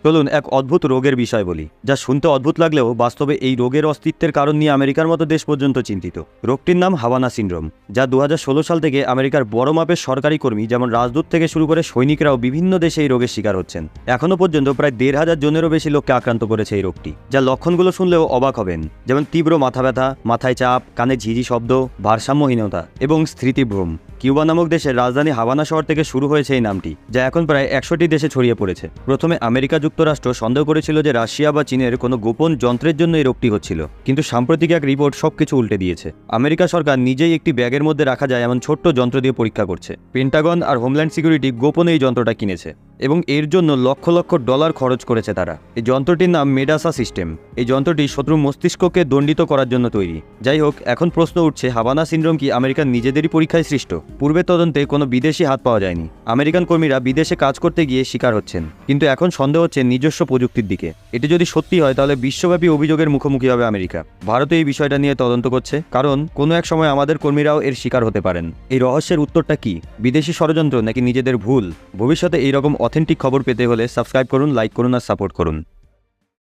চলুন এক অদ্ভুত রোগের বিষয় বলি, যা শুনতে অদ্ভুত লাগলেও বাস্তবে এই রোগের অস্তিত্বের কারণ নিয়ে আমেরিকার মতো দেশ পর্যন্ত চিন্তিত। রোগটির নাম হাভানা সিনড্রোম, যা 2016 সাল থেকে আমেরিকার বড় মাপের সরকারি কর্মী যেমন রাজদূত থেকে শুরু করে সৈনিকরাও বিভিন্ন দেশে এই রোগের শিকার হচ্ছেন। এখনও পর্যন্ত প্রায় 1,500 জনেরও বেশি লোককে আক্রান্ত করেছে এই রোগটি, যা লক্ষণগুলো শুনলেও অবাক হবেন, যেমন তীব্র মাথা ব্যথা, মাথায় চাপ, কানে ঝিঝি শব্দ, ভারসাম্যহীনতা এবং স্মৃতিভ্রম। কিউবা নামক দেশের রাজধানী হাভানা শহর থেকে শুরু হয়েছে এই নামটি, যা এখন প্রায় 100টি দেশে ছড়িয়ে পড়েছে। প্রথমে আমেরিকা যুক্তরাষ্ট্র সন্দেহ করেছিল যে রাশিয়া বা চীনের কোনো গোপন যন্ত্রের জন্য এই রোগটি হচ্ছিল, কিন্তু সাম্প্রতিক এক রিপোর্ট সবকিছু উল্টে দিয়েছে। আমেরিকা সরকার নিজেই একটি ব্যাগের মধ্যে রাখা যায় এমন ছোট্ট যন্ত্র দিয়ে পরীক্ষা করছে। পেন্টাগন আর হোমল্যান্ড সিকিউরিটি গোপনে এই যন্ত্রটা কিনেছে এবং এর জন্য লক্ষ লক্ষ ডলার খরচ করেছে তারা। এই যন্ত্রটির নাম মেডাসা সিস্টেম। এই যন্ত্রটি শত্রু মস্তিষ্ককে দণ্ডিত করার জন্য তৈরি। যাই হোক, এখন প্রশ্ন উঠছে, হাভানা সিনড্রোম কি আমেরিকার নিজেদেরই পরীক্ষায় সৃষ্ট? পূর্বের তদন্তে কোনো বিদেশি হাত পাওয়া যায়নি। আমেরিকান কর্মীরা বিদেশে কাজ করতে গিয়ে শিকার হচ্ছেন, কিন্তু এখন সন্দেহ হচ্ছে নিজস্ব প্রযুক্তির দিকে। এটি যদি সত্যি হয় তাহলে বিশ্বব্যাপী অভিযোগের মুখোমুখি হবে আমেরিকা। ভারত এই বিষয়টা নিয়ে তদন্ত করছে, কারণ কোনো এক সময় আমাদের কর্মীরাও এর শিকার হতে পারেন। এই রহস্যের উত্তরটা কি? বিদেশি ষড়যন্ত্র নাকি নিজেদের ভুল? ভবিষ্যতে এইরকম অথেন্টিক খবর পেতে হলে সাবস্ক্রাইব করুন, লাইক করুন আর সাপোর্ট করুন।